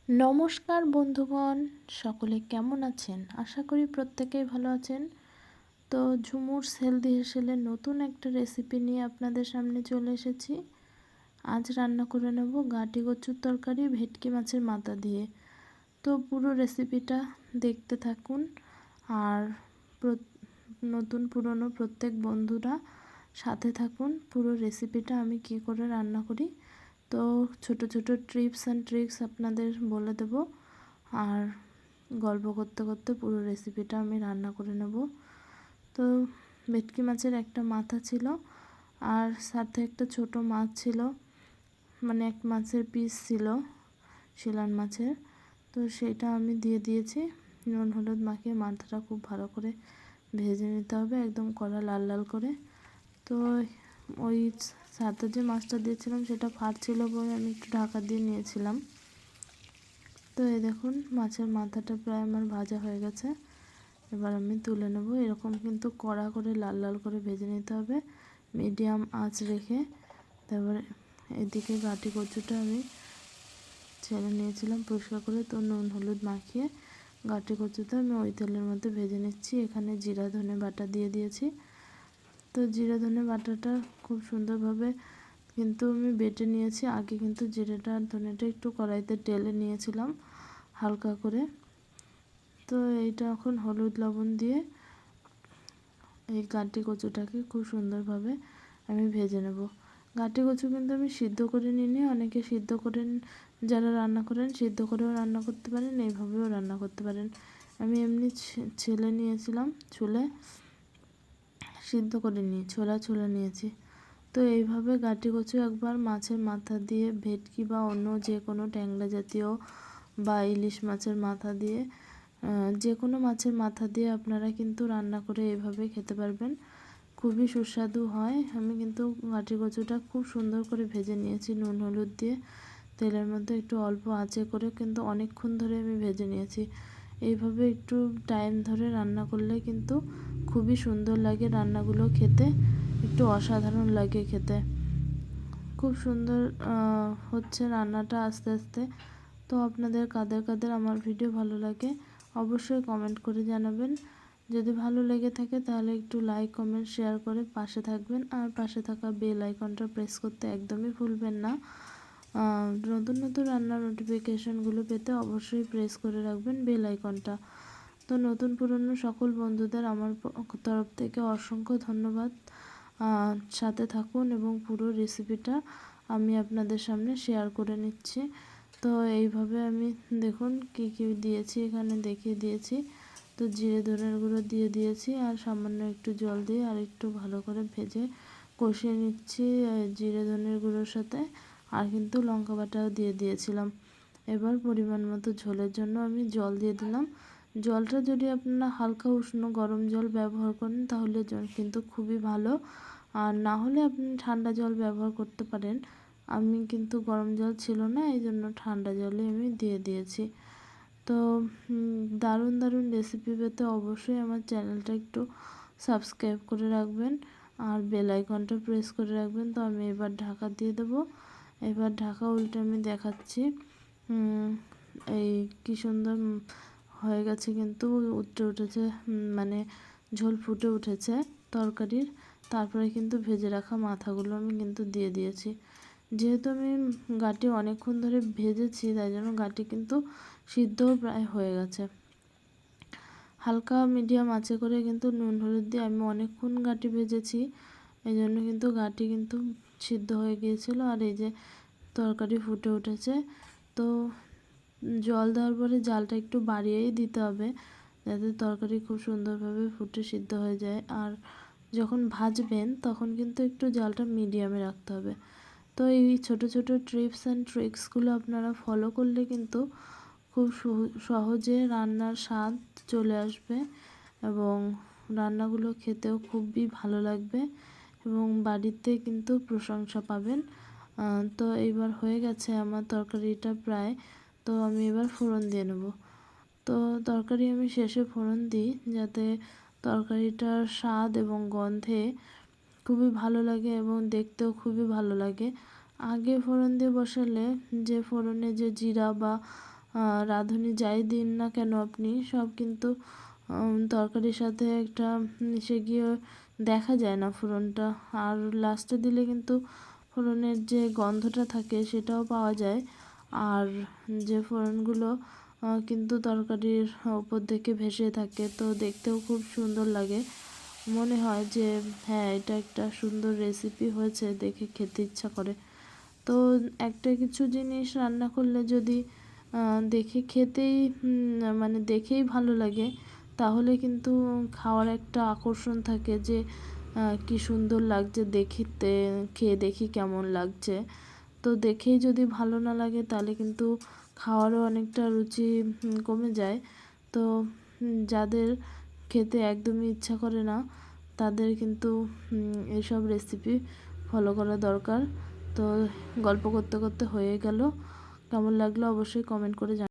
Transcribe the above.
নমস্কার বন্ধুগণ, সকলে কেমন আছেন? আশা করি প্রত্যেকেই ভালো আছেন। তো ঝুমুর হেলদি হেসেলের নতুন একটা রেসিপি নিয়ে আপনাদের সামনে চলে এসেছি। আজ রান্না করে নেব গাঁটি কচুর তরকারি ভেটকি মাছের মাথা দিয়ে। তো পুরো রেসিপিটা দেখতে থাকুন। আর নতুন পুরনো প্রত্যেক বন্ধুরা সাথে থাকুন। পুরো রেসিপিটা আমি কি করে রান্না করি তো ছোট ছোট টিপস অ্যান্ড ট্রিক্স আপনাদের বলে দেব। আর গল্প করতে করতে পুরো রেসিপিটা আমি রান্না করে নেব। তো ভেটকি মাছের একটা মাথা ছিল, আর সাথে একটা ছোট মাছ ছিল, মানে এক মাছের পিস ছিল শিলান মাছের। তো সেটা আমি দিয়ে দিয়েছি। নুন হলুদ মাখিয়ে মাথাটা খুব ভালো করে ভেজে নিতে হবে, একদম কড়া লাল লাল করে। তো ওই সাথে যে মাছটা দিয়েছিলাম সেটা ফাট ছিল বলে আমি একটু ঢাকা দিয়ে নিয়েছিলাম। তো এই দেখুন মাছের মাথাটা প্রায় আমার ভাজা হয়ে গেছে। এবার আমি তুলে নেব। এরকম কিন্তু কড়া করে লাল লাল করে ভেজে নিতে হবে, মিডিয়াম আঁচ রেখে। তারপরে এদিকে গাঁটি কচুটা আমি ছেড়ে নিয়েছিলাম পরিষ্কার করে, তো নুন হলুদ মাখিয়ে গাঁটি কচুটা আমি ওই তেলের মধ্যে ভেজে নিচ্ছি। এখানে জিরা ধনে বাটা দিয়ে দিয়েছি। তো জিরা ধনে বাটাটা খুব সুন্দরভাবে কিন্তু আমি বেটে নিয়েছি। আগে কিন্তু জিরাটা আর ধনেটা একটু কড়াইতে ঢেলে নিয়েছিলাম হালকা করে। তো এইটা এখন হলুদ লবণ দিয়ে এই গাঁটি কচুটাকে খুব সুন্দরভাবে আমি ভেজে নেব। গাঁটি কচু কিন্তু আমি সিদ্ধ করে নিইনি। অনেকে সিদ্ধ করেন, যারা রান্না করেন সিদ্ধ করেও রান্না করতে পারেন, এইভাবেও রান্না করতে পারেন। আমি এমনি ছেলে নিয়েছিলাম, ছুলে সিদ্ধ করে নিয়ে ছোলা নিয়েছি। তো এইভাবে গাঁটি কচু একবার মাছের মাথা দিয়ে, ভেটকি বা অন্য যে কোনো ট্যাংরা জাতীয় বা ইলিশ মাছের মাথা দিয়ে, যে কোনো মাছের মাথা দিয়ে আপনারা কিন্তু রান্না করে এভাবে খেতে পারবেন, খুবই সুস্বাদু হয়। আমি কিন্তু গাঁটি কচুটা খুব সুন্দর করে ভেজে নিয়েছি নুন হলুদ দিয়ে তেলের মধ্যে একটু অল্প আঁচে করে, কিন্তু অনেকক্ষণ ধরে আমি ভেজে নিয়েছি। এইভাবে একটু টাইম ধরে রান্না করলে কিন্তু খুবই সুন্দর লাগে রান্নাগুলো খেতে, একটু অসাধারণ লাগে খেতে। খুব সুন্দর হচ্ছে রান্নাটা আস্তে আস্তে। তো আপনাদের কাদের কাদের আমার ভিডিও ভালো লাগে অবশ্যই কমেন্ট করে জানাবেন। যদি ভালো লেগে থাকে তাহলে একটু লাইক কমেন্ট শেয়ার করে পাশে থাকবেন, আর পাশে থাকা বেল আইকনটা প্রেস করতে একদমই ভুলবেন না। নতুন নতুন রান্নার নোটিফিকেশনগুলো পেতে অবশ্যই প্রেস করে রাখবেন বেল আইকনটা। তো নতুন পুরনো সকল বন্ধুদের আমার তরফ থেকে অসংখ্য ধন্যবাদ। সাথে থাকুন এবং পুরো রেসিপিটা আমি আপনাদের সামনে শেয়ার করে নিচ্ছি। তো এইভাবে আমি দেখুন কী কী দিয়েছি এখানে দেখিয়ে দিয়েছি। তো জিরে ধনের গুঁড়ো দিয়ে দিয়েছি, আর সামান্য একটু জল দিয়ে আর একটু ভালো করে ভেজে কষিয়ে নিচ্ছি জিরে ধনের গুঁড়োর সাথে। আর কিন্তু লঙ্কা বাটাও দিয়ে দিয়েছিলাম। এবার পরিমাণ মতো ঝোলের জন্য আমি জল দিয়ে দিলাম। জলটা যদি আপনারা হালকা উষ্ণ গরম জল ব্যবহার করেন তাহলে জল কিন্তু খুবই ভালো, আর না হলে আপনি ঠান্ডা জল ব্যবহার করতে পারেন। আমি কিন্তু গরম জল ছিল না, এই জন্য ঠান্ডা জলই আমি দিয়ে দিয়েছি। তো দারুণ দারুণ রেসিপি পেতে অবশ্যই আমার চ্যানেলটা একটু সাবস্ক্রাইব করে রাখবেন, আর বেল আইকনটা প্রেস করে রাখবেন। তো আমি এবার ঢাকা দিয়ে দেবো। এবার ঢাকা উল্টে আমি দেখাচ্ছি এই কী সুন্দর হয়ে গেছে, কিন্তু উঠেছে, মানে ঝোল ফুটে উঠেছে তরকারির। তারপরে কিন্তু ভেজে রাখা মাথাগুলো আমি কিন্তু দিয়ে দিয়েছি। যেহেতু আমি গাঁটি অনেকক্ষণ ধরে ভেজেছি তাই জন্য গাঁটি কিন্তু সিদ্ধও প্রায় হয়ে গেছে। হালকা মিডিয়াম আঁচে করে কিন্তু নুন হলুদ দিয়ে আমি অনেকক্ষণ গাঁটি ভেজেছি, এই জন্য কিন্তু গাঁটি কিন্তু সিদ্ধ হয়ে গিয়েছিল। আর এই যে তরকারি ফুটে উঠেছে। তো জল দেওয়ার পরে জালটা একটু বাড়িয়েই দিতে হবে, যাতে তরকারি খুব সুন্দরভাবে ফুটে সিদ্ধ হয়ে যায়। আর যখন ভাজবেন তখন কিন্তু একটু জালটা মিডিয়ামে রাখতে হবে। তো এই ছোট ছোট টিপস অ্যান্ড ট্রিক্সগুলো আপনারা ফলো করলে কিন্তু খুব সহজে রান্নার স্বাদ চলে আসবে, এবং রান্নাগুলো খেতেও খুবই ভালো লাগবে, এবং বাড়িতে কিন্তু প্রশংসা পাবেন। তো এইবার হয়ে গেছে আমার তরকারিটা প্রায়। তো আমি এবার ফোড়ন দিয়ে নেব। তো তরকারি আমি শেষে ফোড়ন দিই, যাতে তরকারিটার স্বাদ এবং গন্ধে খুবই ভালো লাগে এবং দেখতেও খুবই ভালো লাগে। আগে ফোড়ন দিয়ে বসালে যে ফোড়নে যে জিরা বা রাঁধুনি যাই দিন না কেন আপনি, সব কিন্তু তরকারির সাথে একটা মিশে গিয়ে দেখা যায় না ফোড়নটা। আর লাস্টে দিলে কিন্তু ফোড়নের যে গন্ধটা থাকে সেটাও পাওয়া যায়। আর যে ফোড়নগুলো কিন্তু তরকারির ওপর থেকে ভেসে থাকে, তো দেখতেও খুব সুন্দর লাগে। মনে হয় যে হ্যাঁ, এটা একটা সুন্দর রেসিপি হয়েছে, দেখে খেতে ইচ্ছা করে। তো একটা কিছু জিনিস রান্না করলে যদি দেখে খেতেই মানে দেখেই ভালো লাগে, তাহলে কিন্তু খাওয়ার একটা আকর্ষণ থাকে যে কি সুন্দর লাগছে দেখতে, খেয়ে দেখি কেমন লাগছে। তো দেখেই যদি ভালো না লাগে তাহলে কিন্তু খাওয়ারও অনেকটা রুচি কমে যায়। তো যাদের খেতে একদমই ইচ্ছা করে না, তাদের কিন্তু এইসব রেসিপি ফলো করা দরকার। তো গল্প করতে করতে হয়ে গেল। কেমন লাগলো অবশ্যই কমেন্ট করে